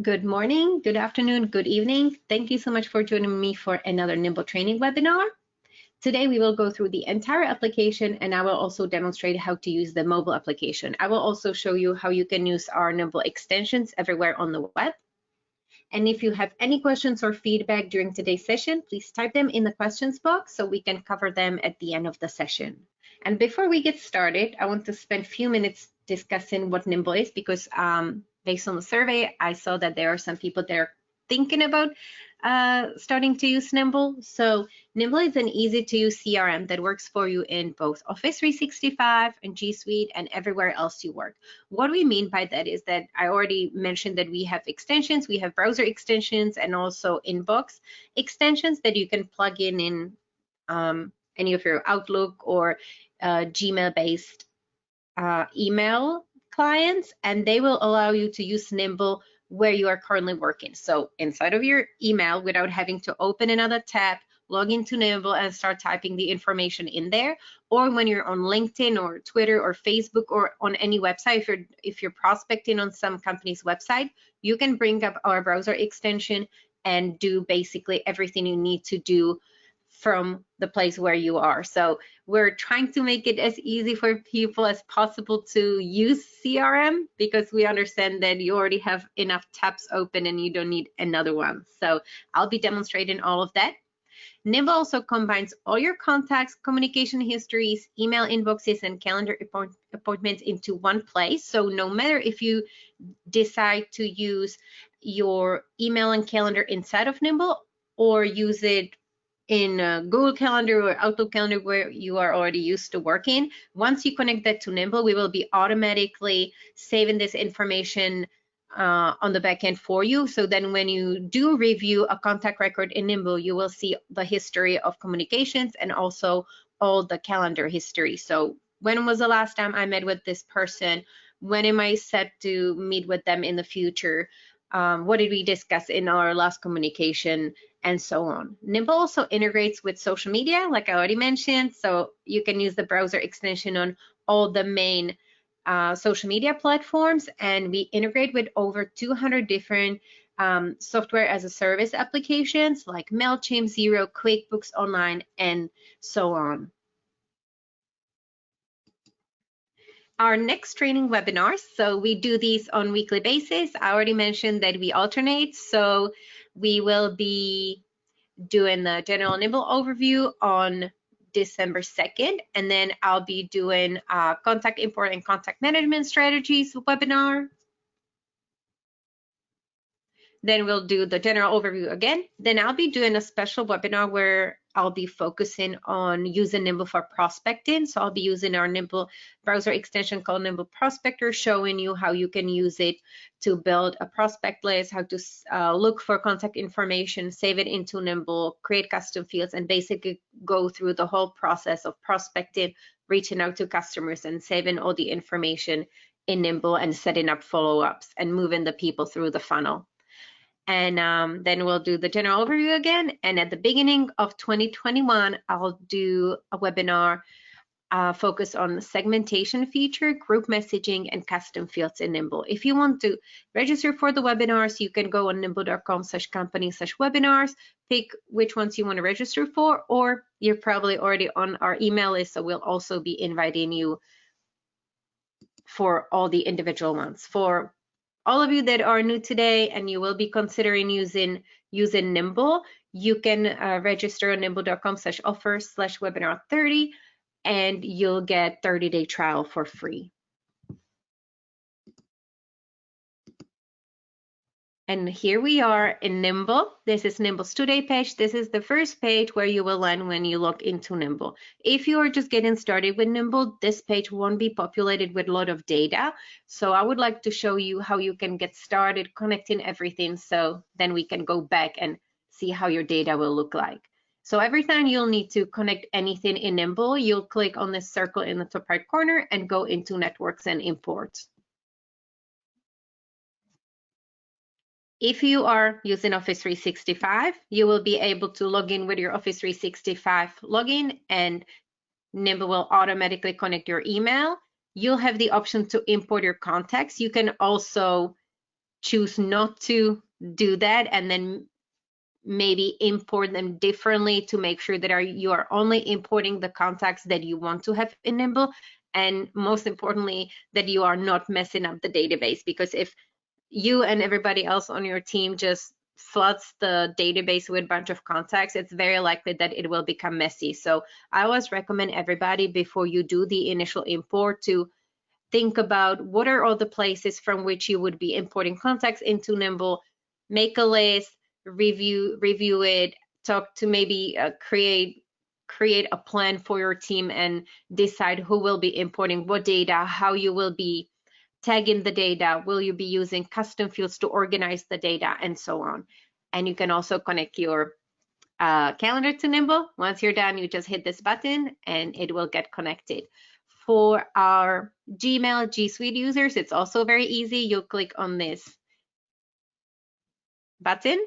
Good morning, good afternoon, good evening. Thank you so much for joining me for another Nimble training webinar. Today we will go through the entire application and I will also demonstrate how to use the mobile application. I will also show you how you can use our Nimble extensions everywhere on the web. And if you have any questions or feedback during today's session, please type them in the questions box so we can cover them at the end of the session. And before we get started, I want to spend a few minutes discussing what Nimble is because based on the survey, I saw that there are some people that are thinking about starting to use Nimble. So Nimble is an easy to use CRM that works for you in both Office 365 and G Suite and everywhere else you work. What we mean by that is that I already mentioned that we have extensions, we have browser extensions and also inbox extensions that you can plug in any of your Outlook or Gmail-based email clients, and they will allow you to use Nimble where you are currently working. So inside of your email, without having to open another tab, log into Nimble and start typing the information in there, or when you're on LinkedIn or Twitter or Facebook or on any website, if you're prospecting on some company's website, you can bring up our browser extension and do basically everything you need to do from the place where you are. So we're trying to make it as easy for people as possible to use CRM because we understand that you already have enough tabs open and you don't need another one. So I'll be demonstrating all of that. Nimble also combines all your contacts, communication histories, email inboxes, and calendar appointments into one place. So no matter if you decide to use your email and calendar inside of Nimble or use it in Google Calendar or Outlook Calendar where you are already used to working, once you connect that to Nimble, we will be automatically saving this information on the back end for you. So then when you do review a contact record in Nimble, you will see the history of communications and also all the calendar history. So when was the last time I met with this person? When am I set to meet with them in the future? What did we discuss in our last communication? And so on. Nimble also integrates with social media, like I already mentioned, so you can use the browser extension on all the main social media platforms, and we integrate with over 200 different software as a service applications like MailChimp, Xero, QuickBooks Online, and so on. Our next training webinars, so we do these on weekly basis. I already mentioned that we alternate, so we will be doing the general Nimble overview on December 2nd, and then I'll be doing contact import and contact management strategies webinar. Then we'll do the general overview again. Then I'll be doing a special webinar where I'll be focusing on using Nimble for prospecting. So I'll be using our Nimble browser extension called Nimble Prospector, showing you how you can use it to build a prospect list, how to look for contact information, save it into Nimble, create custom fields, and basically go through the whole process of prospecting, reaching out to customers, and saving all the information in Nimble and setting up follow-ups and moving the people through the funnel. And then we'll do the general overview again. And at the beginning of 2021, I'll do a webinar focused on the segmentation feature, group messaging, and custom fields in Nimble. If you want to register for the webinars, you can go on nimble.com/company/webinars, pick which ones you want to register for, or you're probably already on our email list, so we'll also be inviting you for all the individual ones. For all of you that are new today and you will be considering using Nimble, you can register on nimble.com/offer/webinar30 and you'll get 30-day trial for free. And here we are in Nimble. This is Nimble's Today page. This is the first page where you will land when you log into Nimble. If you are just getting started with Nimble, this page won't be populated with a lot of data. So I would like to show you how you can get started connecting everything so then we can go back and see how your data will look like. So every time you'll need to connect anything in Nimble, you'll click on this circle in the top right corner and go into Networks and Imports. If you are using Office 365, you will be able to log in with your Office 365 login and Nimble will automatically connect your email. You'll have the option to import your contacts. You can also choose not to do that and then maybe import them differently to make sure that you are only importing the contacts that you want to have in Nimble, and most importantly, that you are not messing up the database, because if you and everybody else on your team just floods the database with a bunch of contacts, it's very likely that it will become messy. So I always recommend everybody, before you do the initial import, to think about what are all the places from which you would be importing contacts into Nimble, make a list, review it, talk to maybe create a plan for your team and decide who will be importing what data, how you will be tagging the data, will you be using custom fields to organize the data, and so on. And you can also connect your calendar to Nimble. Once you're done, you just hit this button and it will get connected. For our Gmail, G Suite users, it's also very easy. You'll click on this button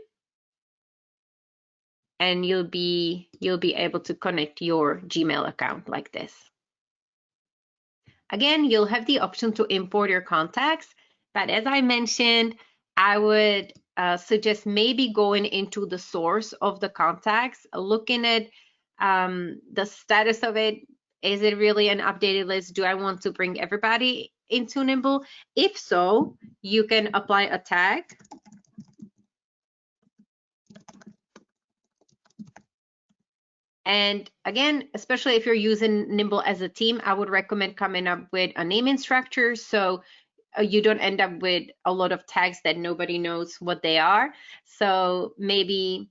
and you'll be able to connect your Gmail account like this. Again, you'll have the option to import your contacts, but as I mentioned, I would suggest maybe going into the source of the contacts, looking at the status of it. Is it really an updated list? Do I want to bring everybody into Nimble? If so, you can apply a tag. And again, especially if you're using Nimble as a team, I would recommend coming up with a naming structure so you don't end up with a lot of tags that nobody knows what they are. So maybe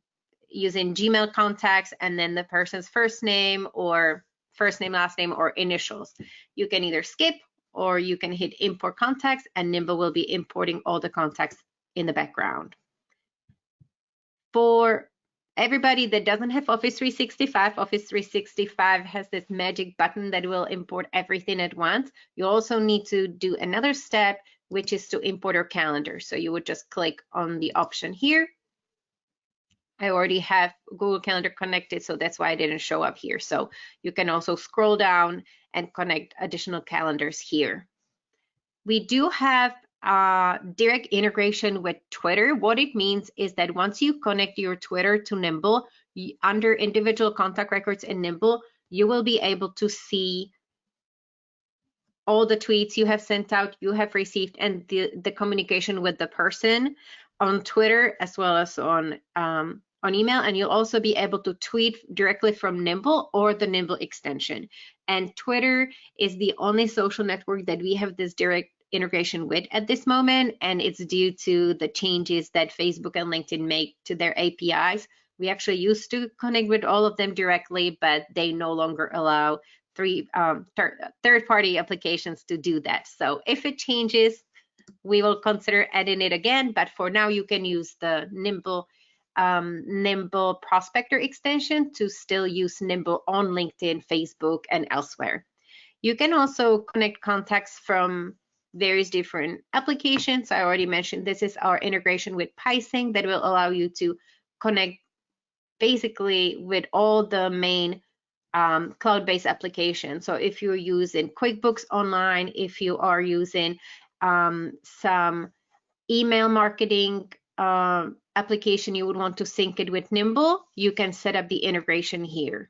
using Gmail contacts and then the person's first name, last name, or initials. You can either skip or you can hit import contacts and Nimble will be importing all the contacts in the background. For everybody that doesn't have Office 365, Office 365 has this magic button that will import everything at once. You also need to do another step, which is to import your calendar. So you would just click on the option here. I already have Google Calendar connected, so that's why I didn't show up here. So you can also scroll down and connect additional calendars here. We do have direct integration with Twitter. What it means is that once you connect your Twitter to Nimble, under individual contact records in Nimble, you will be able to see all the tweets you have sent out, you have received, and the communication with the person on Twitter as well as on email. And you'll also be able to tweet directly from Nimble or the Nimble extension. And Twitter is the only social network that we have this direct integration with at this moment, and it's due to the changes that Facebook and LinkedIn make to their APIs. We actually used to connect with all of them directly, but they no longer allow third-party applications to do that. So if it changes, we will consider adding it again, but for now you can use the Nimble Prospector extension to still use Nimble on LinkedIn, Facebook, and elsewhere. You can also connect contacts from various different applications. I already mentioned this is our integration with PySync that will allow you to connect basically with all the main cloud-based applications. So if you're using QuickBooks Online, if you are using some email marketing application, you would want to sync it with Nimble, you can set up the integration here.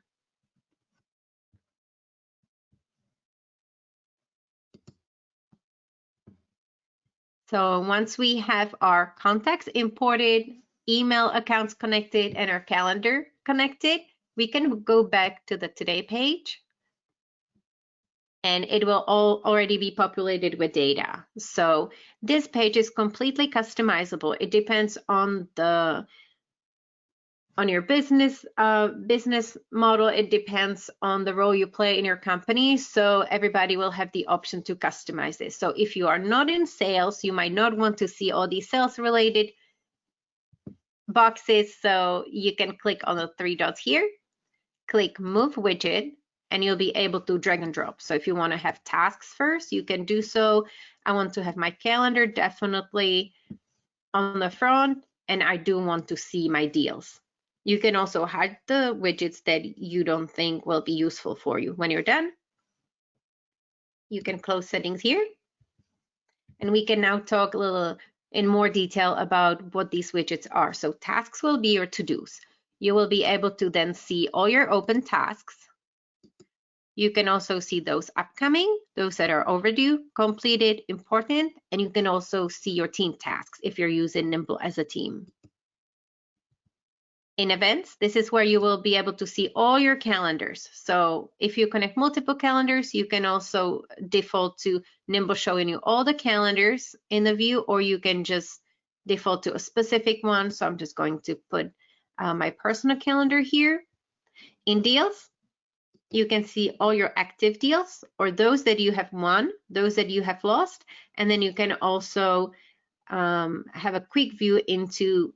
So once we have our contacts imported, email accounts connected, and our calendar connected, we can go back to the Today page. And it will already be populated with data. So this page is completely customizable. It depends on your business model. It depends on the role you play in your company. So everybody will have the option to customize this. So if you are not in sales, you might not want to see all these sales related boxes. So you can click on the three dots here, click Move Widget, and you'll be able to drag and drop. So if you want to have tasks first, you can do so. I want to have my calendar definitely on the front, and I do want to see my deals. You can also hide the widgets that you don't think will be useful for you. When you're done, you can close settings here. And we can now talk a little in more detail about what these widgets are. So tasks will be your to-dos. You will be able to then see all your open tasks. You can also see those upcoming, those that are overdue, completed, important, and you can also see your team tasks if you're using Nimble as a team. In events, this is where you will be able to see all your calendars. So if you connect multiple calendars, you can also default to Nimble showing you all the calendars in the view, or you can just default to a specific one. So I'm just going to put my personal calendar here. In deals, you can see all your active deals, or those that you have won, those that you have lost, and then you can also have a quick view into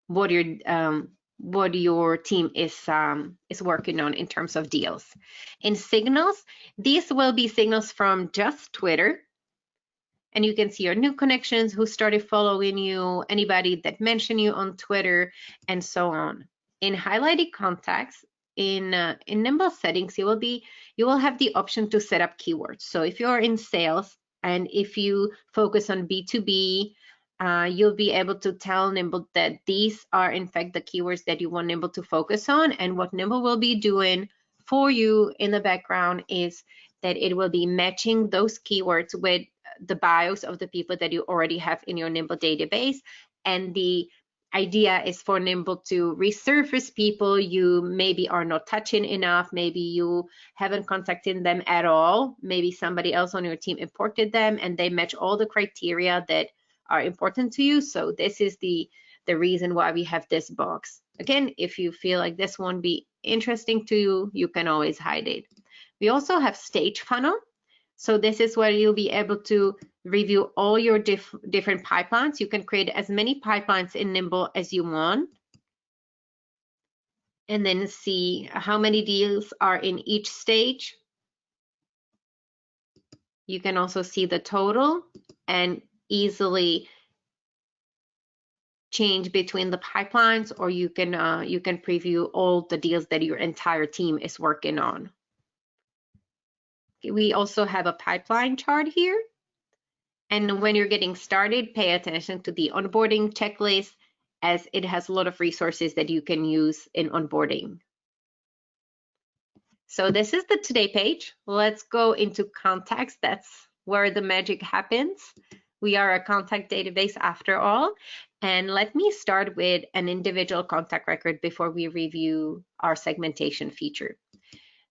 what your team is working on in terms of deals. In signals, these will be signals from just Twitter, and you can see your new connections, who started following you, anybody that mentioned you on Twitter, and so on. In highlighted contacts, in Nimble settings, you will have the option to set up keywords. So if you're in sales and if you focus on B2B, you'll be able to tell Nimble that these are in fact the keywords that you want Nimble to focus on. And what Nimble will be doing for you in the background is that it will be matching those keywords with the bios of the people that you already have in your Nimble database. And the idea is for Nimble to resurface people you maybe are not touching enough, maybe you haven't contacted them at all, maybe somebody else on your team imported them and they match all the criteria that are important to you. So this is the reason why we have this box. Again, if you feel like this won't be interesting to you, you can always hide it. We also have stage funnel. So this is where you'll be able to review all your different pipelines. You can create as many pipelines in Nimble as you want, and then see how many deals are in each stage. You can also see the total and easily change between the pipelines, or you can preview all the deals that your entire team is working on. We also have a pipeline chart here. And when you're getting started, pay attention to the onboarding checklist, as it has a lot of resources that you can use in onboarding. So this is the today page. Let's go into contacts. That's where the magic happens. We are a contact database after all. And let me start with an individual contact record before we review our segmentation feature.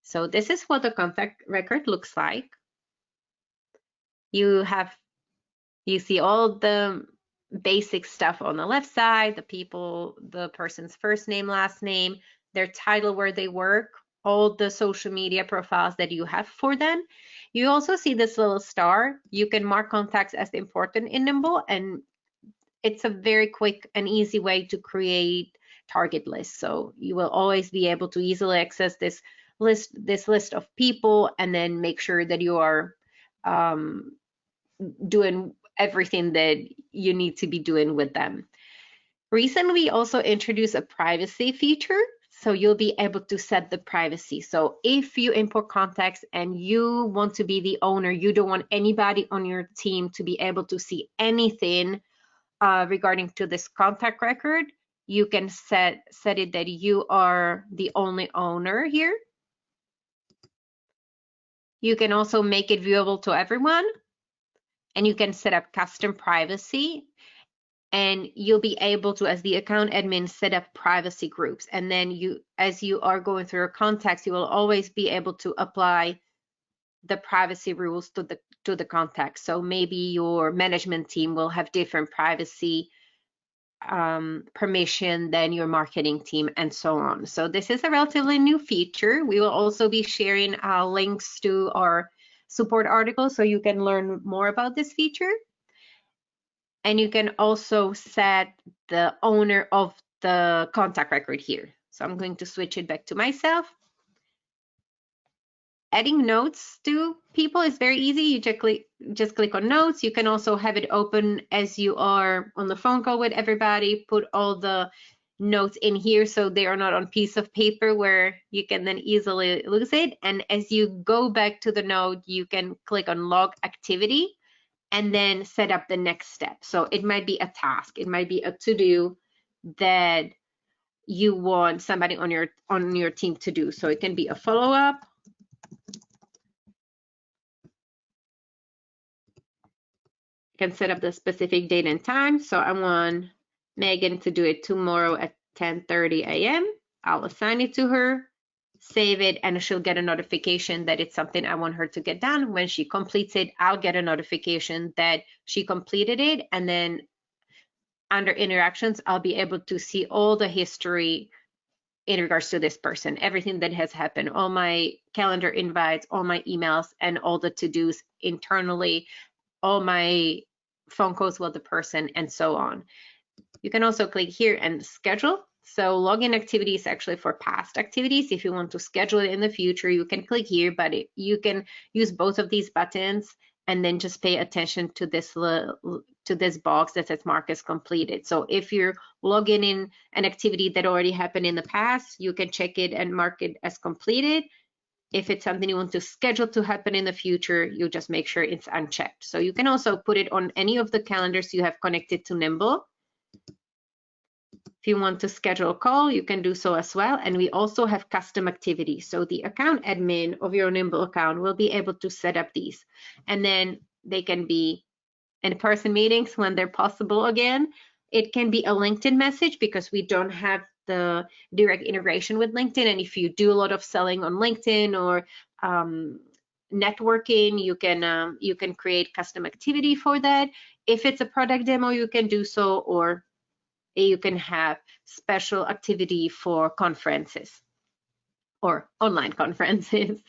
So this is what the contact record looks like. You see all the basic stuff on the left side, the person's first name, last name, their title, where they work, all the social media profiles that you have for them. You also see this little star. You can mark contacts as important in Nimble, and it's a very quick and easy way to create target lists. So you will always be able to easily access this list of people, and then make sure that you are doing everything that you need to be doing with them. Recently, we also introduced a privacy feature. So you'll be able to set the privacy. So if you import contacts and you want to be the owner, you don't want anybody on your team to be able to see anything regarding to this contact record, you can set it that you are the only owner here. You can also make it viewable to everyone, and you can set up custom privacy, and you'll be able to, as the account admin, set up privacy groups. And then as you are going through your contacts, you will always be able to apply the privacy rules to the contacts. So maybe your management team will have different privacy permission than your marketing team, and so on. So this is a relatively new feature. We will also be sharing links to our support articles so you can learn more about this feature. And you can also set the owner of the contact record here. So I'm going to switch it back to myself. Adding notes to people is very easy. You just click on notes. You can also have it open as you are on the phone call with everybody. Put all the notes in here so they are not on piece of paper where you can then easily lose it. And as you go back to the note, you can click on log activity, and then set up the next step. So it might be a task, it might be a to-do that you want somebody on your team to do. So it can be a follow-up, you can set up the specific date and time. So I want Megan to do it tomorrow at 10:30 a.m. I'll assign it to her, save it, and she'll get a notification that it's something I want her to get done. When she completes it, I'll get a notification that she completed it, and then under interactions, I'll be able to see all the history in regards to this person, everything that has happened, all my calendar invites, all my emails, and all the to-dos internally, all my phone calls with the person, and so on. You can also click here and schedule. So login activity is actually for past activities. If you want to schedule it in the future, you can click here, but you can use both of these buttons and then just pay attention to this box that says mark as completed. So if you're logging in an activity that already happened in the past, you can check it and mark it as completed. If it's something you want to schedule to happen in the future, you just make sure it's unchecked. So you can also put it on any of the calendars you have connected to Nimble. If you want to schedule a call, you can do so as well. And we also have custom activities. So the account admin of your Nimble account will be able to set up these. And then they can be in-person meetings when they're possible again. It can be a LinkedIn message because we don't have the direct integration with LinkedIn. And if you do a lot of selling on LinkedIn or networking, you can create custom activity for that. If it's a product demo, you can do so, or you can have special activity for conferences or online conferences.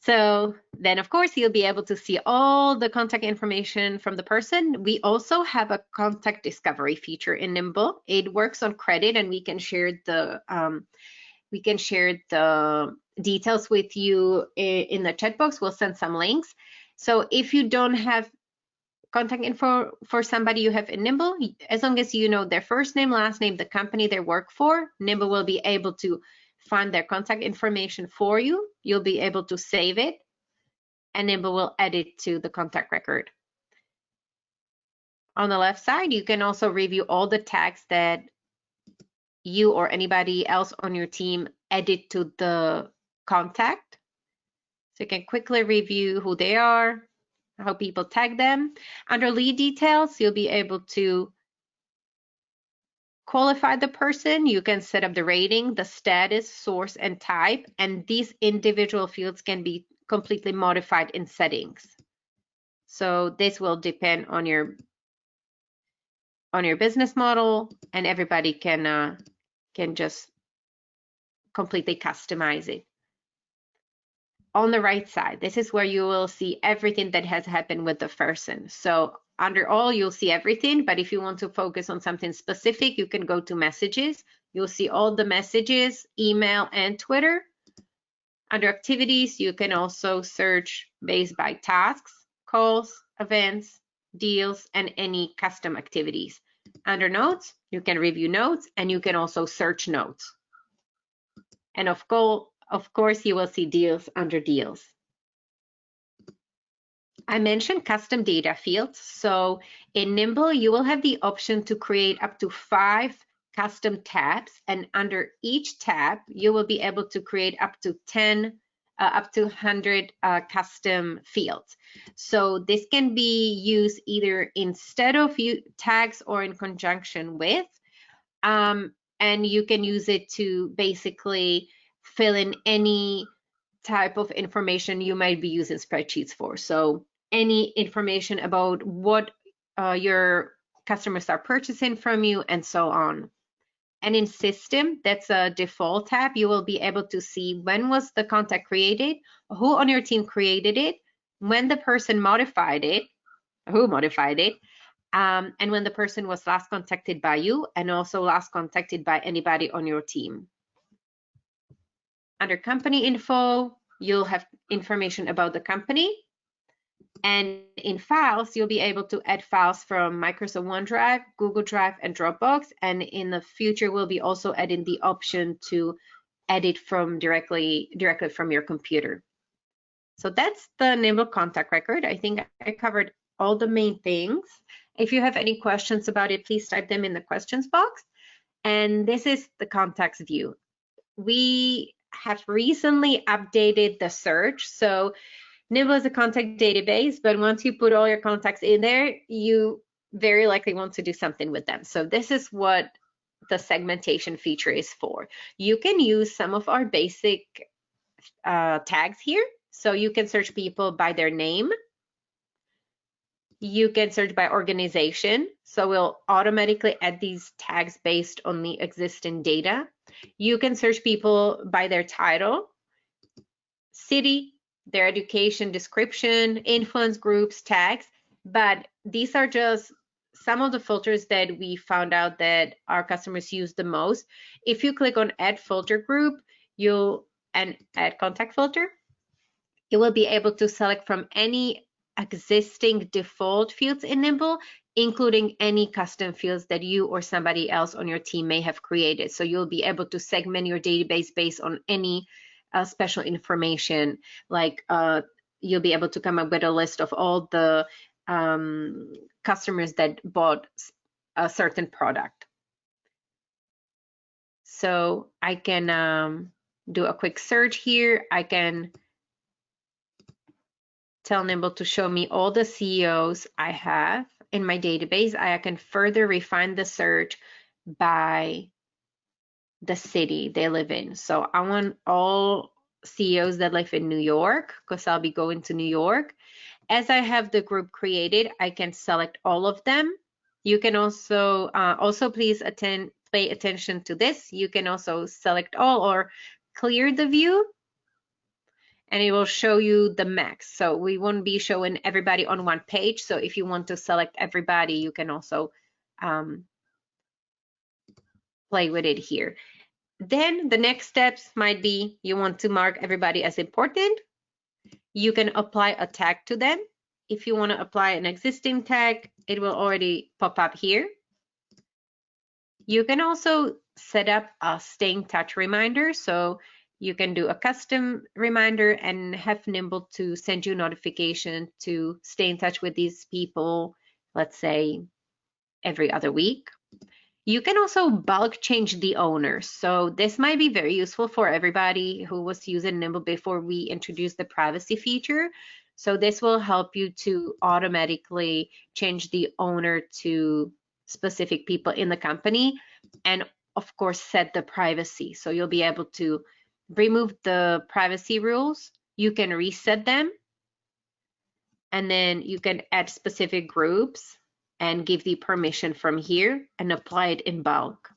So then, of course, you'll be able to see all the contact information from the person. We also have a contact discovery feature in Nimble. It works on credit, and we can share the details with you in the chat box. We'll send some links. So if you don't have contact info for somebody you have in Nimble, as long as you know their first name, last name, the company they work for, Nimble will be able to find their contact information for you. You'll be able to save it, and Nimble will add it to the contact record. On the left side, you can also review all the tags that you or anybody else on your team added to the contact. So you can quickly review who they are, how people tag them. Under lead details, you'll be able to qualify the person. You can set up the rating, the status, source, and type, and these individual fields can be completely modified in settings. So this will depend on your business model, and everybody can just completely customize it. On the right side, this is where you will see everything that has happened with the person. So under all, you'll see everything, but if you want to focus on something specific, you can go to messages. You'll see all the messages, email, and Twitter. Under activities, you can also search based by tasks, calls, events, deals, and any custom activities. Under notes, you can review notes, and you can also search notes. And of course, you will see deals under deals. I mentioned custom data fields. So in Nimble, you will have the option to create up to 5 custom tabs. And under each tab, you will be able to create up to 100 custom fields. So this can be used either instead of tags or in conjunction with. And you can use it to basically fill in any type of information you might be using spreadsheets for. So any information about what your customers are purchasing from you, and so on. And in system, that's a default tab. You will be able to see when was the contact created, who on your team created it, when the person modified it, who modified it, and when the person was last contacted by you, and also last contacted by anybody on your team. Under company info, you'll have information about the company. And in files, you'll be able to add files from Microsoft OneDrive, Google Drive, and Dropbox. And in the future, we'll be also adding the option to edit from directly from your computer. So that's the Nimble contact record. I think I covered all the main things. If you have any questions about it, please type them in the questions box. And this is the contacts view. We have recently updated the search. So Nimble is a contact database, but once you put all your contacts in there, you very likely want to do something with them. So this is what the segmentation feature is for. You can use some of our basic tags here. So you can search people by their name. You can search by organization. So we'll automatically add these tags based on the existing data. You can search people by their title, city, their education description, influence groups, tags, but these are just some of the filters that we found out that our customers use the most. If you click on add filter group, and add contact filter, you will be able to select from any existing default fields in Nimble, including any custom fields that you or somebody else on your team may have created. So you'll be able to segment your database based on any special information, like you'll be able to come up with a list of all the customers that bought a certain product. So I can do a quick search here. I can tell Nimble to show me all the CEOs I have in my database. I can further refine the search by the city they live in. So I want all CEOs that live in New York, because I'll be going to New York. As I have the group created, I can select all of them. You can also please pay attention to this. You can also select all or clear the view, and it will show you the max. So we won't be showing everybody on one page. So if you want to select everybody, you can also play with it here. Then the next steps might be you want to mark everybody as important. You can apply a tag to them. If you want to apply an existing tag, it will already pop up here. You can also set up a stay in touch reminder. So you can do a custom reminder and have Nimble to send you notification to stay in touch with these people, let's say every other week. You can also bulk change the owners. So this might be very useful for everybody who was using Nimble before we introduced the privacy feature. So this will help you to automatically change the owner to specific people in the company, and of course set the privacy. So you'll be able to remove the privacy rules. You can reset them, and then you can add specific groups and give the permission from here and apply it in bulk.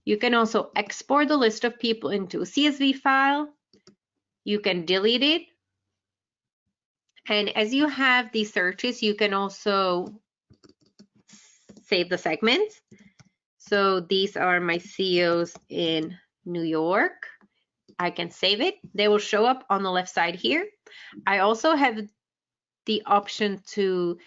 You can also export the list of people into a CSV file. You can delete it. And as you have these searches, you can also save the segments. So these are my CEOs in New York. I can save it. They will show up on the left side here. I also have the option to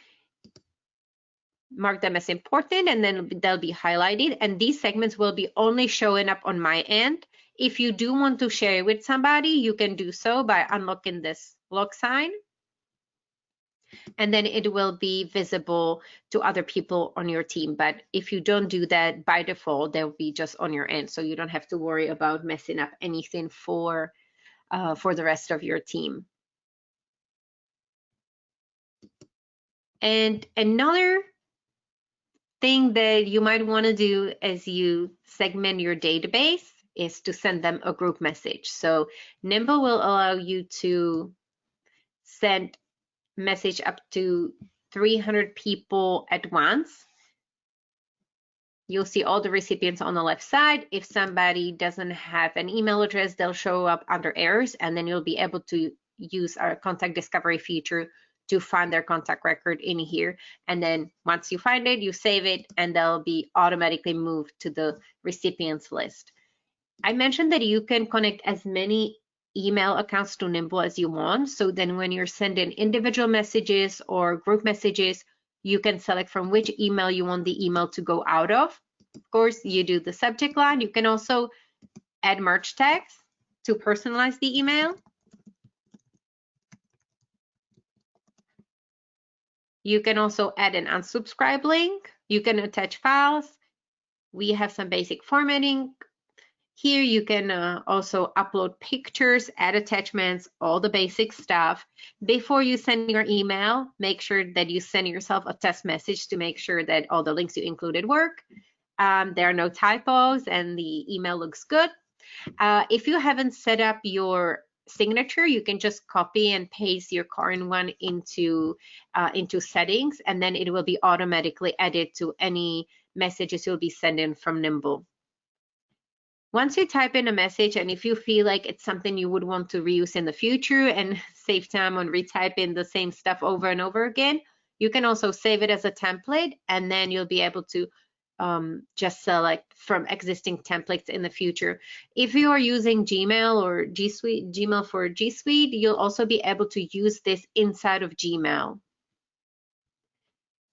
mark them as important, and then they'll be highlighted, and these segments will be only showing up on my end. If you do want to share it with somebody, you can do so by unlocking this lock sign, and then it will be visible to other people on your team. But if you don't do that, by default they'll be just on your end, so you don't have to worry about messing up anything for the rest of your team. And another thing that you might want to do as you segment your database is to send them a group message. So Nimble will allow you to send message up to 300 people at once. You'll see all the recipients on the left side. If somebody doesn't have an email address, they'll show up under errors, and then you'll be able to use our contact discovery feature to find their contact record in here. And then once you find it, you save it, and they'll be automatically moved to the recipients list. I mentioned that you can connect as many email accounts to Nimble as you want. So then when you're sending individual messages or group messages, you can select from which email you want the email to go out of. Of course, you do the subject line. You can also add merge tags to personalize the email. You can also add an unsubscribe link. You can attach files. We have some basic formatting. Here you can also upload pictures, add attachments, all the basic stuff. Before you send your email, make sure that you send yourself a test message to make sure that all the links you included work. There are no typos and the email looks good. If you haven't set up your signature, you can just copy and paste your current one into settings, and then it will be automatically added to any messages you'll be sending from Nimble. Once you type in a message, and if you feel like it's something you would want to reuse in the future and save time on retyping the same stuff over and over again, you can also save it as a template, and then you'll be able to just select from existing templates in the future. If you are using Gmail or G Suite, Gmail for G Suite, you'll also be able to use this inside of Gmail.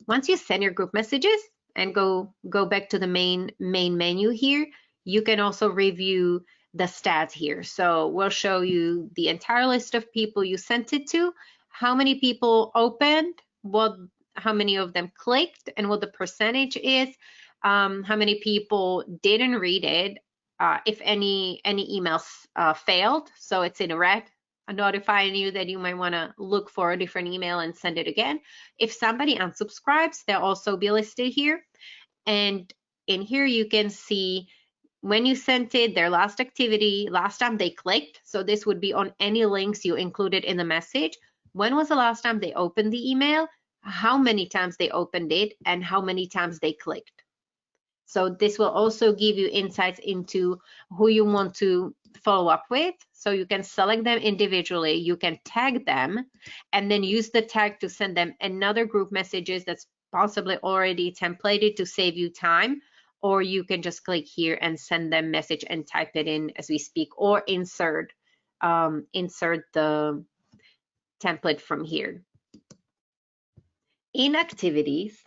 Once you send your group messages and go back to the main menu here, you can also review the stats here. So we'll show you the entire list of people you sent it to, how many people opened, how many of them clicked, and what the percentage is, how many people didn't read it, if any emails failed, so it's in red, notifying you that you might want to look for a different email and send it again. If somebody unsubscribes, they'll also be listed here. And in here you can see when you sent it, their last activity, last time they clicked. So this would be on any links you included in the message. When was the last time they opened the email, how many times they opened it, and how many times they clicked. So this will also give you insights into who you want to follow up with. So you can select them individually, you can tag them, and then use the tag to send them another group messages that's possibly already templated to save you time. Or you can just click here and send them message and type it in as we speak, or insert the template from here. In activities,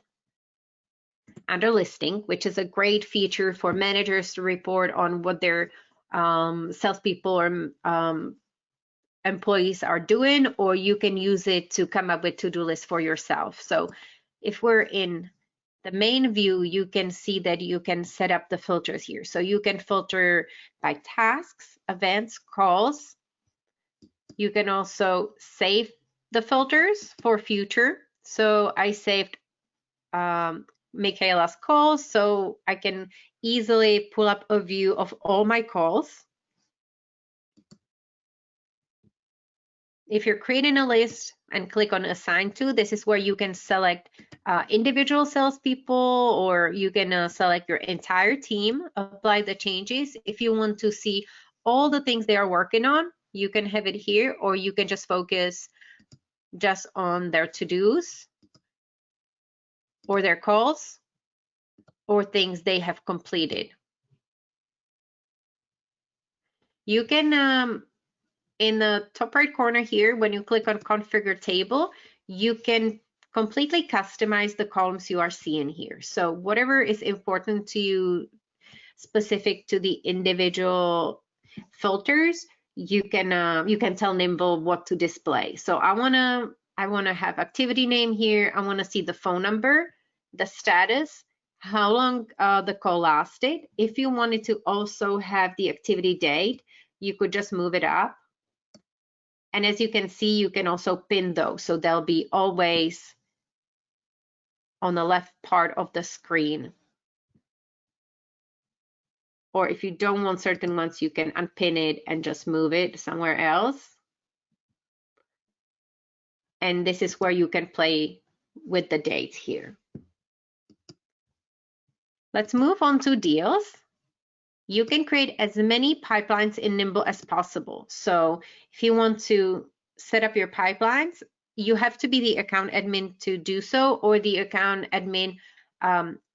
under listing, which is a great feature for managers to report on what their salespeople or employees are doing, or you can use it to come up with to-do lists for yourself. So if we're in the main view, you can see that you can set up the filters here. So you can filter by tasks, events, calls. You can also save the filters for future. So I saved Michaela's calls, so I can easily pull up a view of all my calls. If you're creating a list and click on assign to, this is where you can select individual salespeople, or you can select your entire team, apply the changes. If you want to see all the things they are working on, you can have it here, or you can just focus just on their to-dos or their calls or things they have completed. You can in the top right corner here, when you click on configure table, you can completely customize the columns you are seeing here. So whatever is important to you, specific to the individual filters, you can tell Nimble what to display. So I wanna have activity name here. I wanna see the phone number, the status, how long the call lasted. If you wanted to also have the activity date, you could just move it up. And as you can see, you can also pin those, so they'll be always on the left part of the screen. Or if you don't want certain ones, you can unpin it and just move it somewhere else. And this is where you can play with the dates here. Let's move on to deals. You can create as many pipelines in Nimble as possible. So if you want to set up your pipelines, you have to be the account admin to do so, or the account admin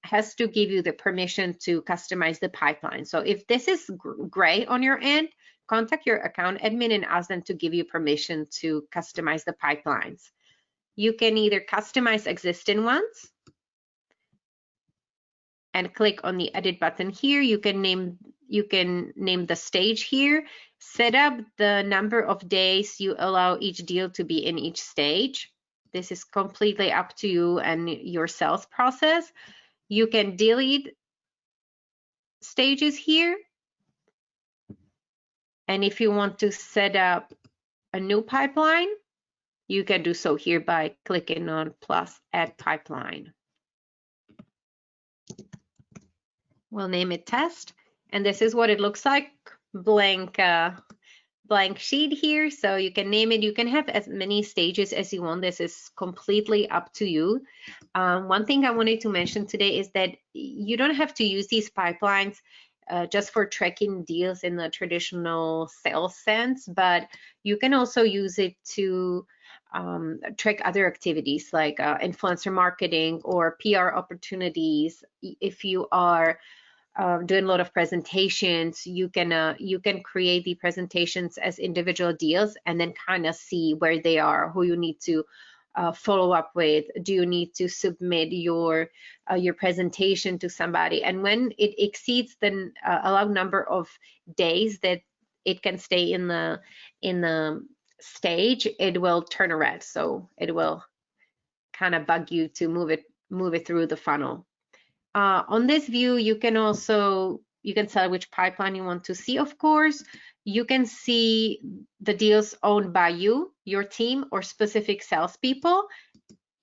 has to give you the permission to customize the pipeline. So if this is gray on your end, contact your account admin and ask them to give you permission to customize the pipelines. You can either customize existing ones and click on the edit button here. You can name the stage here, set up the number of days you allow each deal to be in each stage. This is completely up to you and your sales process. You can delete stages here. And if you want to set up a new pipeline, you can do so here by clicking on plus add pipeline. We'll name it test. And this is what it looks like, blank sheet here. So you can name it. You can have as many stages as you want. This is completely up to you. One thing I wanted to mention today is that you don't have to use these pipelines just for tracking deals in the traditional sales sense, but you can also use it to track other activities like influencer marketing or PR opportunities. If you are doing a lot of presentations, you can create the presentations as individual deals and then kind of see where they are, who you need to follow up with. Do you need to submit your presentation to somebody? And when it exceeds the allowed number of days that it can stay in the stage, it will turn red. So it will kind of bug you to move it through the funnel. On this view, you can select which pipeline you want to see, of course. You can see the deals owned by you, your team, or specific salespeople.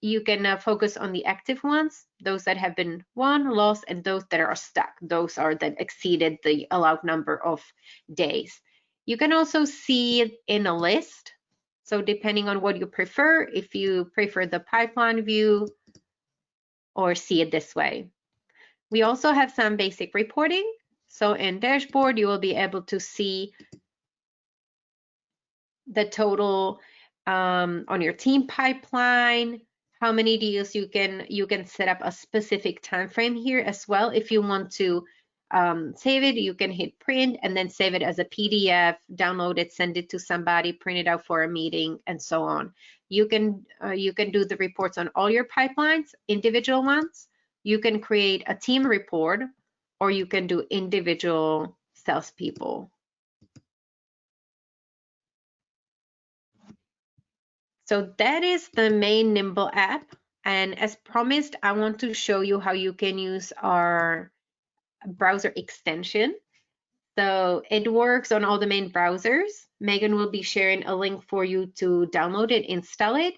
You can focus on the active ones, those that have been won, lost, and those that are stuck. Those are that exceeded the allowed number of days. You can also see it in a list. So depending on what you prefer, if you prefer the pipeline view or see it this way. We also have some basic reporting. So in dashboard, you will be able to see the total on your team pipeline, how many deals you can set up a specific time frame here as well. If you want to save it, you can hit print and then save it as a PDF, download it, send it to somebody, print it out for a meeting, and so on. You can do the reports on all your pipelines, individual ones. You can create a team report, or you can do individual salespeople. So that is the main Nimble app. And as promised, I want to show you how you can use our browser extension. So it works on all the main browsers. Megan will be sharing a link for you to download it, install it.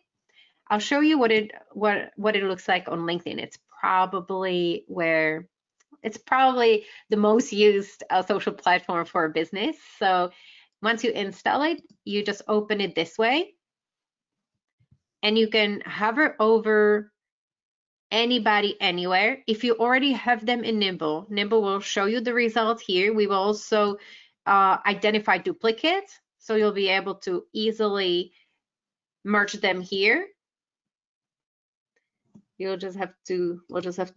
I'll show you what it looks like on LinkedIn. It's probably the most used social platform for a business. So once you install it, you just open it this way. And you can hover over anybody anywhere. If you already have them in Nimble, Nimble will show you the results here. We will also identify duplicates, so you'll be able to easily merge them here. We'll just have to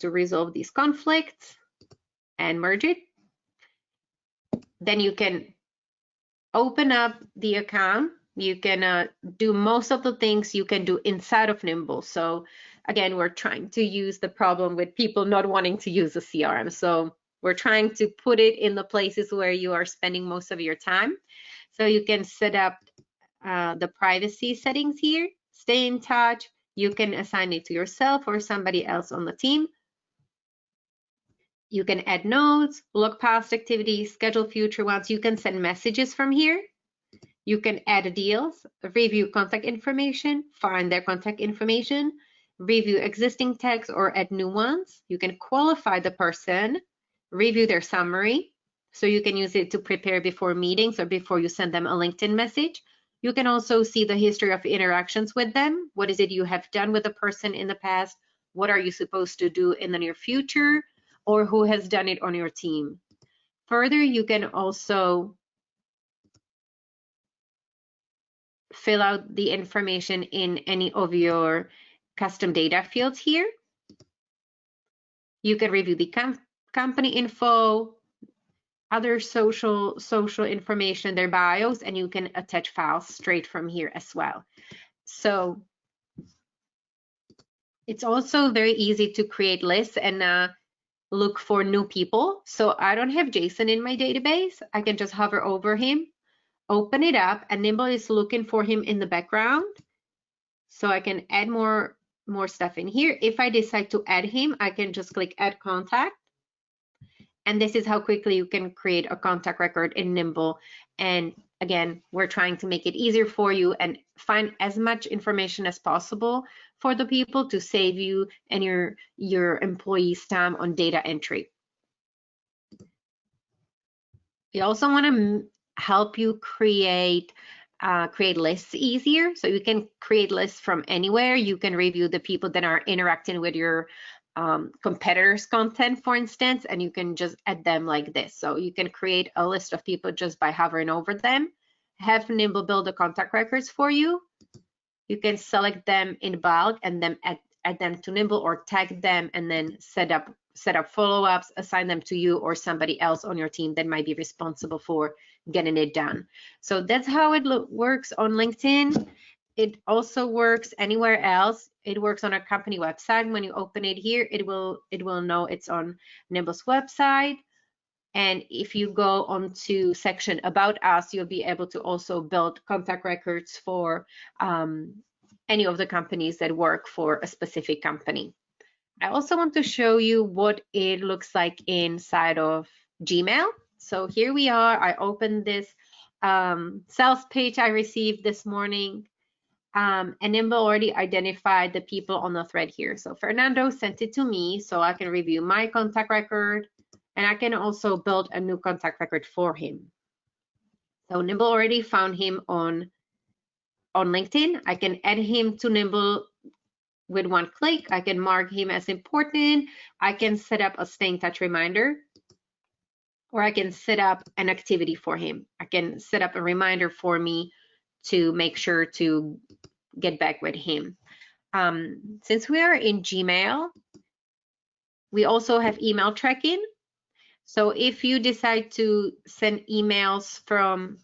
resolve these conflicts and merge it. Then you can open up the account. You can do most of the things you can do inside of Nimble. So again, we're trying to use the problem with people not wanting to use a CRM. So we're trying to put it in the places where you are spending most of your time. So you can set up the privacy settings here, stay in touch. You can assign it to yourself or somebody else on the team. You can add notes, look past activities, schedule future ones. You can send messages from here. You can add deals, review contact information, find their contact information, review existing tags or add new ones. You can qualify the person, review their summary. So you can use it to prepare before meetings or before you send them a LinkedIn message. You can also see the history of interactions with them. What is it you have done with a person in the past? What are you supposed to do in the near future? Or who has done it on your team? Further, you can also fill out the information in any of your custom data fields here. You can review the company info, other social information, their bios, and you can attach files straight from here as well. So it's also very easy to create lists and look for new people. So I don't have Jason in my database. I can just hover over him, open it up, and Nimble is looking for him in the background. So I can add more stuff in here. If I decide to add him, I can just click add contact. And this is how quickly you can create a contact record in Nimble. And again, we're trying to make it easier for you and find as much information as possible for the people to save you and your employees time on data entry. We also want to help you create lists easier. So you can create lists from anywhere. You can review the people that are interacting with your competitors' content, for instance, and you can just add them like this. So you can create a list of people just by hovering over them. Have Nimble build the contact records for you. You can select them in bulk and then add them to Nimble, or tag them and then set up follow-ups, assign them to you or somebody else on your team that might be responsible for getting it done. So that's how it works on LinkedIn. It also works anywhere else. It works on our company website. When you open it here, it will know it's on Nimble's website. And if you go onto section about us, you'll be able to also build contact records for any of the companies that work for a specific company. I also want to show you what it looks like inside of Gmail. So here we are. I opened this sales page I received this morning. And Nimble already identified the people on the thread here. So Fernando sent it to me so I can review my contact record, and I can also build a new contact record for him. So Nimble already found him on LinkedIn. I can add him to Nimble with one click. I can mark him as important. I can set up a stay in touch reminder, or I can set up an activity for him. I can set up a reminder for me to make sure to get back with him. Since we are in Gmail, we also have email tracking. So if you decide to send emails from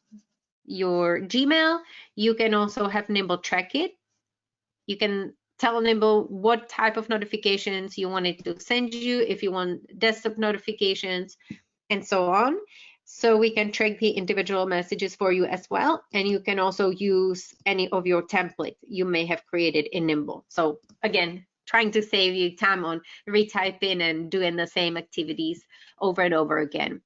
your Gmail, you can also have Nimble track it. You can tell Nimble what type of notifications you want it to send you, if you want desktop notifications, and so on. So we can track the individual messages for you as well. And you can also use any of your templates you may have created in Nimble. So again, trying to save you time on retyping and doing the same activities over and over again.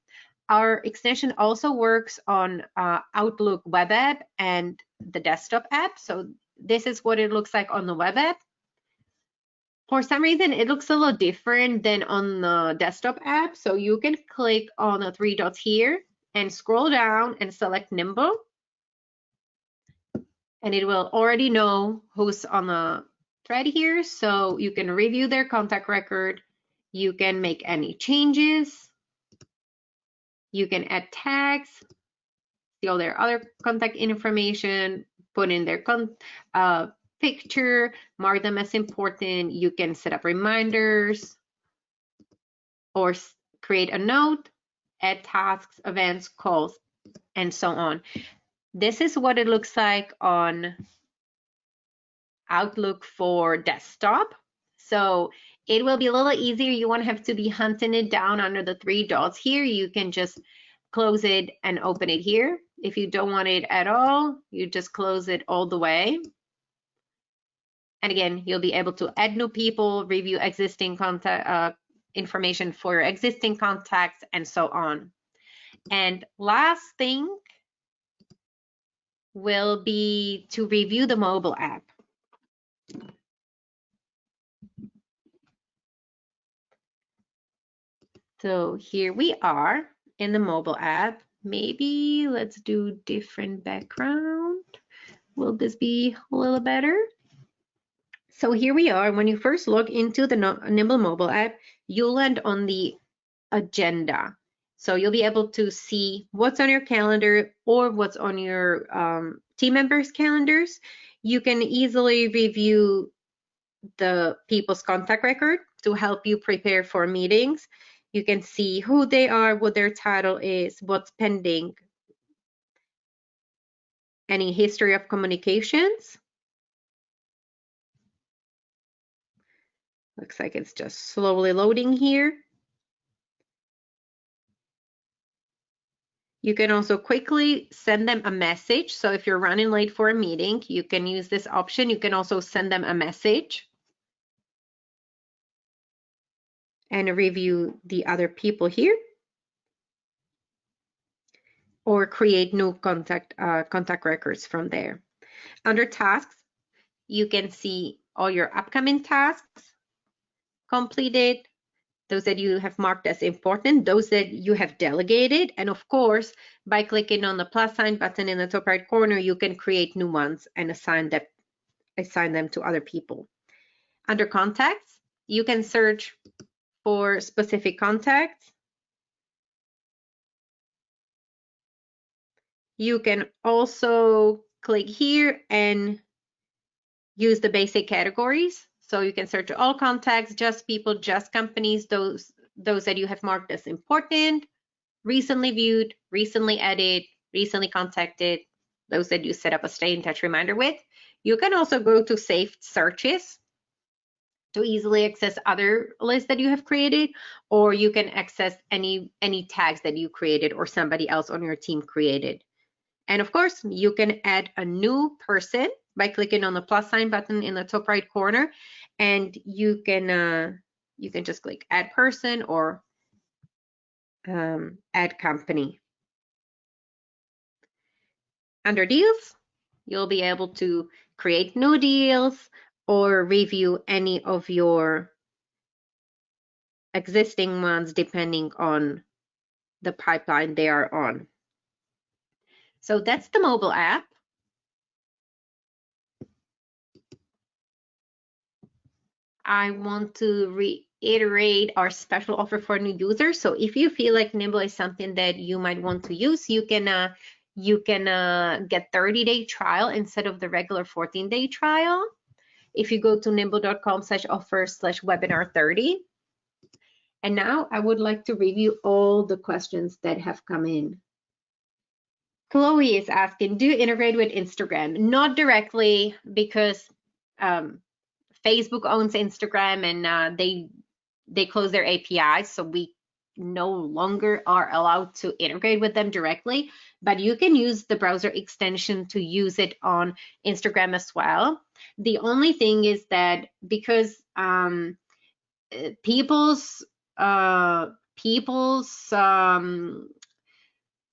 Our extension also works on Outlook web app and the desktop app. So this is what it looks like on the web app. For some reason, it looks a little different than on the desktop app. So you can click on the three dots here and scroll down and select Nimble. And it will already know who's on the thread here. So you can review their contact record. You can make any changes. You can add tags, see all their other contact information, put in their picture, mark them as important. You can set up reminders or create a note, add tasks, events, calls, and so on. This is what it looks like on Outlook for desktop. So it will be a little easier. You won't have to be hunting it down under the three dots here. You can just close it and open it here. If you don't want it at all, you just close it all the way. And again, you'll be able to add new people, review existing contact information for your existing contacts, and so on. And last thing will be to review the mobile app. So here we are in the mobile app. Maybe let's do different background. Will this be a little better? So here we are. When you first log into the Nimble mobile app, you'll land on the agenda. So you'll be able to see what's on your calendar or what's on your team members' calendars. You can easily review the people's contact record to help you prepare for meetings. You can see who they are, what their title is, what's pending, any history of communications. Looks like it's just slowly loading here. You can also quickly send them a message. So if you're running late for a meeting, you can use this option. You can also send them a message and review the other people here, or create new contact records from there. Under tasks, you can see all your upcoming tasks completed, those that you have marked as important, those that you have delegated, and of course, by clicking on the plus sign button in the top right corner, you can create new ones and assign them to other people. Under contacts, you can search for specific contacts. You can also click here and use the basic categories. So you can search all contacts, just people, just companies, those that you have marked as important, recently viewed, recently added, recently contacted, those that you set up a stay in touch reminder with. You can also go to saved searches to easily access other lists that you have created, or you can access any tags that you created or somebody else on your team created. And of course, you can add a new person by clicking on the plus sign button in the top right corner, and you can just click add person or add company. Under deals, you'll be able to create new deals or review any of your existing ones depending on the pipeline they are on. So that's the mobile app. I want to reiterate our special offer for new users. So if you feel like Nimble is something that you might want to use, you can get 30-day trial instead of the regular 14-day trial. If you go to nimble.com/offer/webinar30. And now I would like to review all the questions that have come in. Chloe is asking, do you integrate with Instagram? Not directly, because Facebook owns Instagram and they close their APIs, so we no longer are allowed to integrate with them directly, but you can use the browser extension to use it on Instagram as well. The only thing is that because people's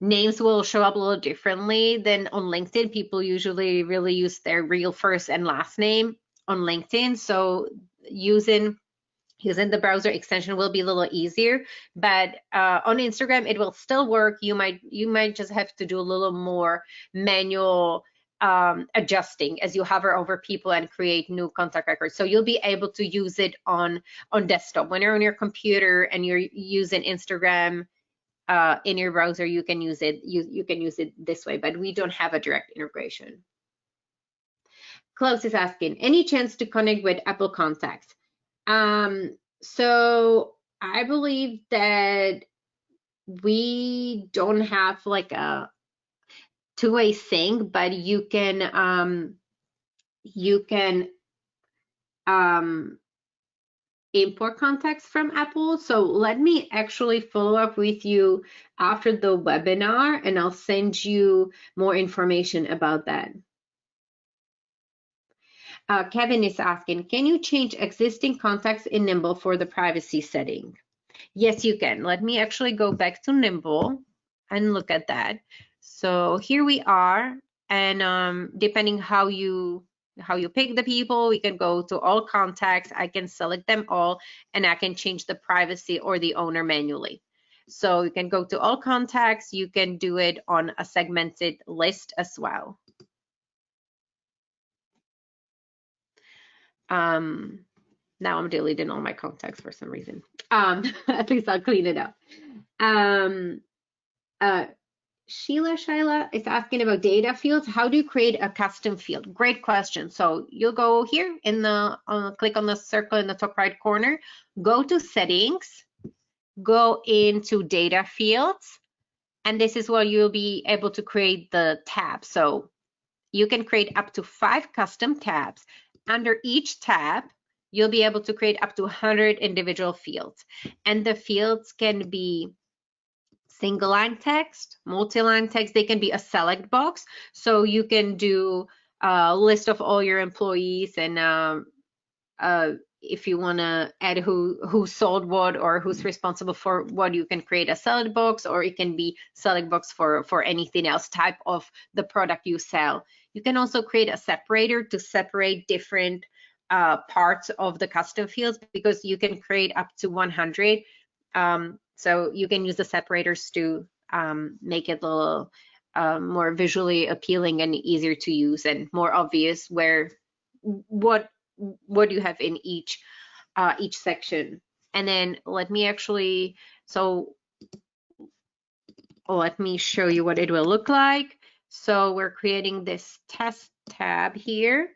names will show up a little differently than on LinkedIn. People usually really use their real first and last name on LinkedIn, so using the browser extension will be a little easier. But on Instagram, it will still work. You might just have to do a little more manual adjusting as you hover over people and create new contact records. So you'll be able to use it on desktop. When you're on your computer and you're using Instagram in your browser, you can use it. You can use it this way, but we don't have a direct integration. Klaus is asking, any chance to connect with Apple Contacts? So I believe that we don't have like a two-way sync, but you can import contacts from Apple. So let me actually follow up with you after the webinar, and I'll send you more information about that. Kevin is asking, can you change existing contacts in Nimble for the privacy setting? Yes, you can. Let me actually go back to Nimble and look at that. So here we are, and depending how you pick the people, we can go to all contacts. I can select them all, and I can change the privacy or the owner manually. So you can go to all contacts. You can do it on a segmented list as well. Now I'm deleting all my contacts for some reason. At least I'll clean it up. Sheila is asking about data fields. How do you create a custom field? Great question. So you'll go here in the click on the circle in the top right corner, go to settings, go into data fields, and this is where you'll be able to create the tab. So you can create up to 5 custom tabs. Under each tab, you'll be able to create up to 100 individual fields, and the fields can be single line text, multi-line text. They can be a select box. So you can do a list of all your employees, and if you want to add who sold what or who's responsible for what, you can create a select box, or it can be select box for anything else type of the product you sell. You can also create a separator to separate different parts of the custom fields, because you can create up to 100. So you can use the separators to make it a little more visually appealing and easier to use, and more obvious where what you have in each section. And then let me show you what it will look like. So we're creating this test tab here.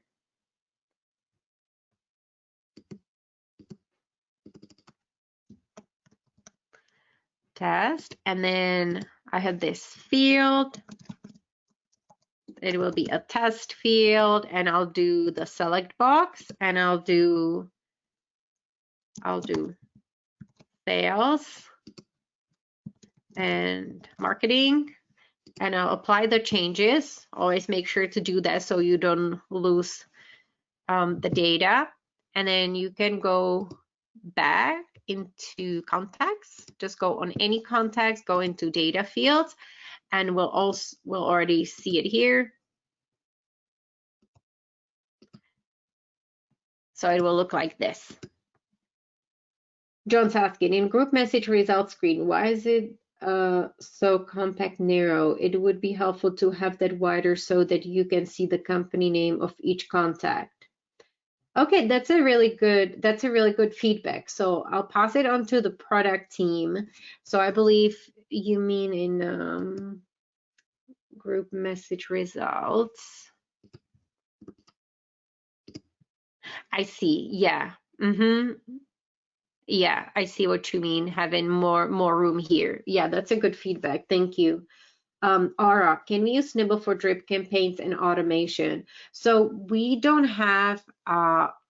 Test, and then I have this field. It will be a test field, and I'll do the select box, and I'll do sales and marketing, and I'll apply the changes. Always make sure to do that so you don't lose the data. And then you can go back into contacts. Just go on any contacts, go into data fields, and we'll already see it here. So it will look like this. John's asking, in group message results screen, why is it so compact narrow? It would be helpful to have that wider so that you can see the company name of each contact. Okay, that's a really good feedback. So I'll pass it on to the product team. So I believe you mean in group message results. I see. Yeah. Yeah, I see what you mean, having more room here. Yeah, that's a good feedback. Thank you. Ara, can we use Nimble for drip campaigns and automation? So we don't have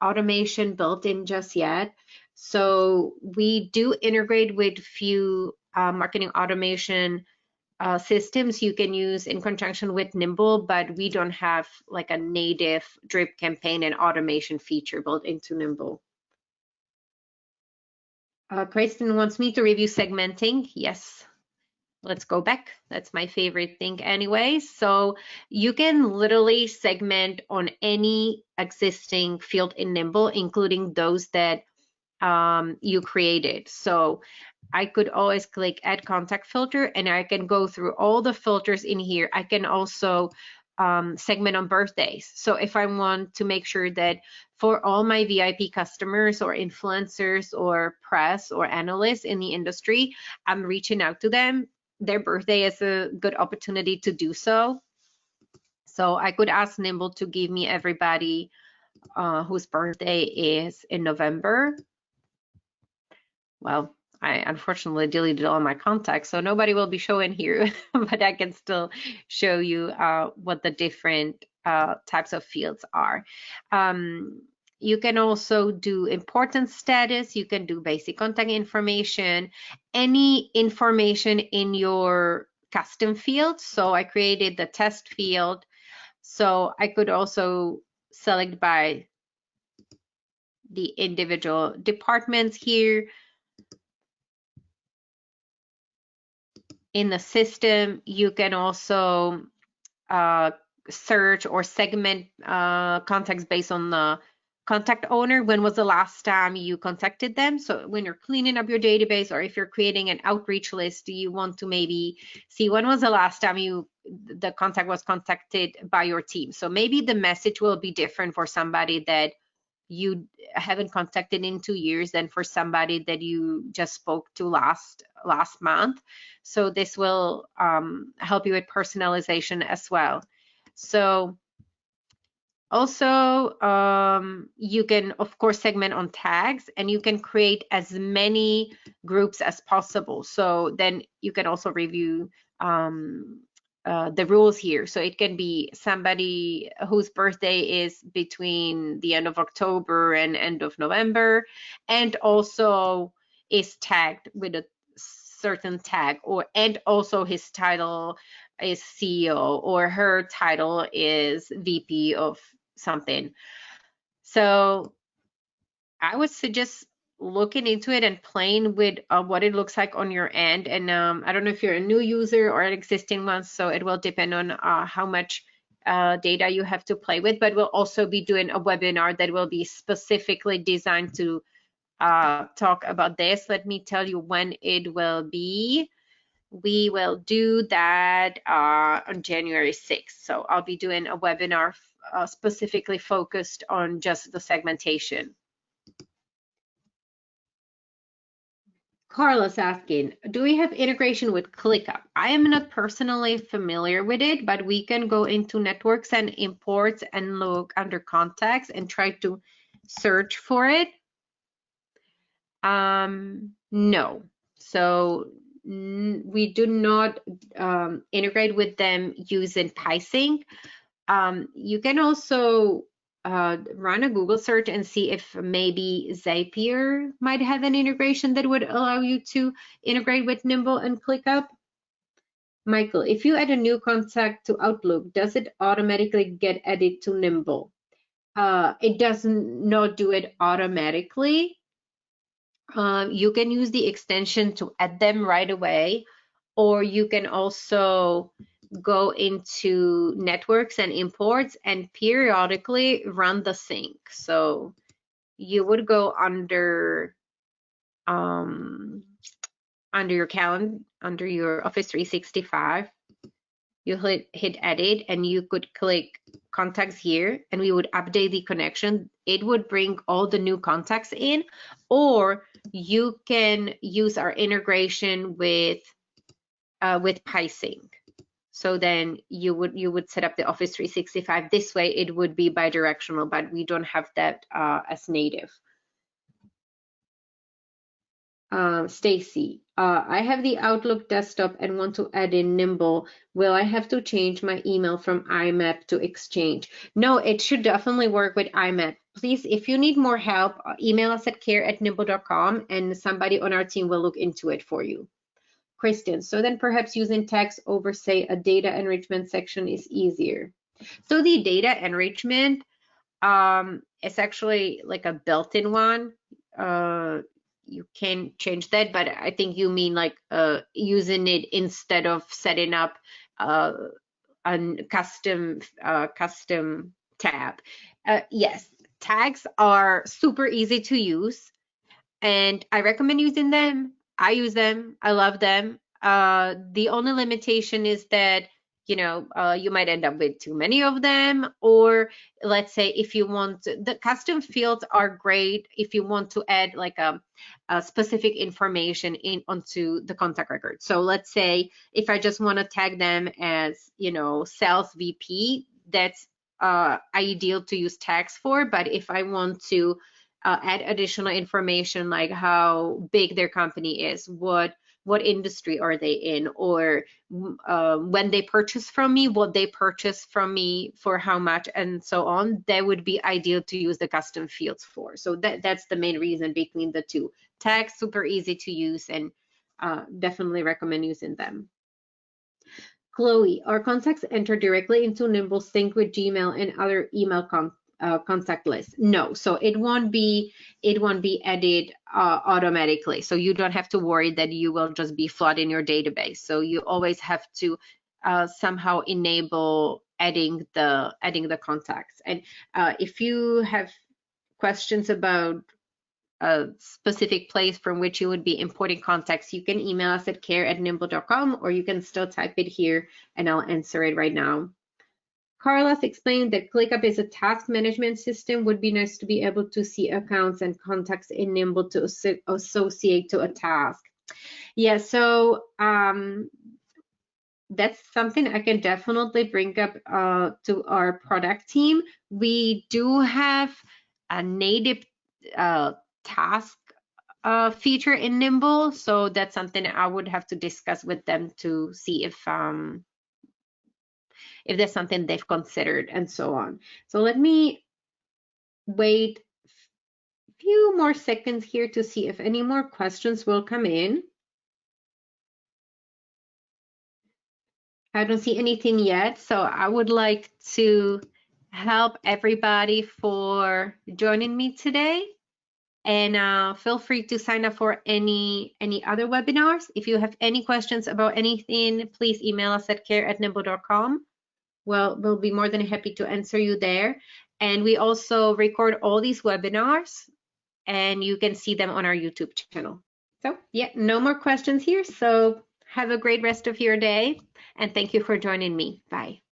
automation built in just yet. So we do integrate with few marketing automation systems you can use in conjunction with Nimble, but we don't have like a native drip campaign and automation feature built into Nimble. Kristen wants me to review segmenting. Yes. Let's go back. That's my favorite thing anyway. So you can literally segment on any existing field in Nimble, including those that you created. So I could always click add contact filter, and I can go through all the filters in here. I can also segment on birthdays. So if I want to make sure that for all my VIP customers or influencers or press or analysts in the industry, I'm reaching out to them, their birthday is a good opportunity to do so. So I could ask Nimble to give me everybody whose birthday is in November. Well, I unfortunately deleted all my contacts, so nobody will be showing here, but I can still show you what the different types of fields are. You can also do importance status. You can do basic contact information, any information in your custom field. So I created the test field. So I could also select by the individual departments here. In the system, you can also search or segment contacts based on the contact owner. When was the last time you contacted them? So when you're cleaning up your database, or if you're creating an outreach list, you want to maybe see when was the last time the contact was contacted by your team. So maybe the message will be different for somebody that you haven't contacted in 2 years than for somebody that you just spoke to last month. So this will help you with personalization as well. So also you can of course segment on tags, and you can create as many groups as possible. So then you can also review the rules here. So it can be somebody whose birthday is between the end of October and end of November, and also is tagged with a certain tag, and also his title is CEO or her title is VP of something. So I would suggest looking into it and playing with what it looks like on your end. And I don't know if you're a new user or an existing one, so it will depend on how much data you have to play with, but we'll also be doing a webinar that will be specifically designed to talk about this. Let me tell you when it will be. We will do that on January 6th. So I'll be doing a webinar specifically focused on just the segmentation. Carla's asking, do we have integration with ClickUp? I am not personally familiar with it, but we can go into networks and imports and look under contacts and try to search for it. No. So we do not integrate with them using PySync. You can also run a Google search and see if maybe Zapier might have an integration that would allow you to integrate with Nimble and ClickUp. Michael, if you add a new contact to Outlook, does it automatically get added to Nimble? It does not do it automatically. You can use the extension to add them right away, or you can also go into networks and imports and periodically run the sync. So you would go under your calendar, under your Office 365, you hit edit and you could click contacts here and we would update the connection. It would bring all the new contacts in, or you can use our integration with PySync. So then you would set up the Office 365 this way. It would be bidirectional, but we don't have that as native. Stacy, I have the Outlook desktop and want to add in Nimble. Will I have to change my email from IMAP to Exchange? No, it should definitely work with IMAP. Please, if you need more help, email us at care@nimble.com and somebody on our team will look into it for you. Kristen, so then perhaps using text over, say, a data enrichment section is easier. So the data enrichment is actually like a built-in one. You can change that, but I think you mean like using it instead of setting up a custom tab. Yes, tags are super easy to use, and I recommend using them. I use them. I love them. The only limitation is that you might end up with too many of them, or let's say if you want the custom fields are great if you want to add like a specific information onto the contact record. So let's say if I just want to tag them as sales VP, that's ideal to use tags for. But if I want to add additional information like how big their company is, what industry are they in, or when they purchase from me, what they purchase from me for how much, and so on, that would be ideal to use the custom fields for. So that's the main reason between the two. Tags, super easy to use, and definitely recommend using them. Chloe, our contacts enter directly into Nimble Sync with Gmail and other email contact lists? No, so it won't be added automatically. So you don't have to worry that you will just be flooding your database. So you always have to somehow enable adding the contacts. And if you have questions about a specific place from which you would be importing contacts, you can email us at care@nimble.com, or you can still type it here and I'll answer it right now. Carlos explained that ClickUp is a task management system. Would be nice to be able to see accounts and contacts in Nimble to associate to a task. Yeah, so that's something I can definitely bring up to our product team. We do have a native task feature in Nimble, so that's something I would have to discuss with them to see if there's something they've considered and so on. So let me wait a few more seconds here to see if any more questions will come in. I don't see anything yet, so I would like to help everybody for joining me today. And feel free to sign up for any other webinars. If you have any questions about anything, please email us at care@nimble.com. Well, we'll be more than happy to answer you there. And we also record all these webinars, and you can see them on our YouTube channel. So yeah, no more questions here. So have a great rest of your day, and thank you for joining me. Bye.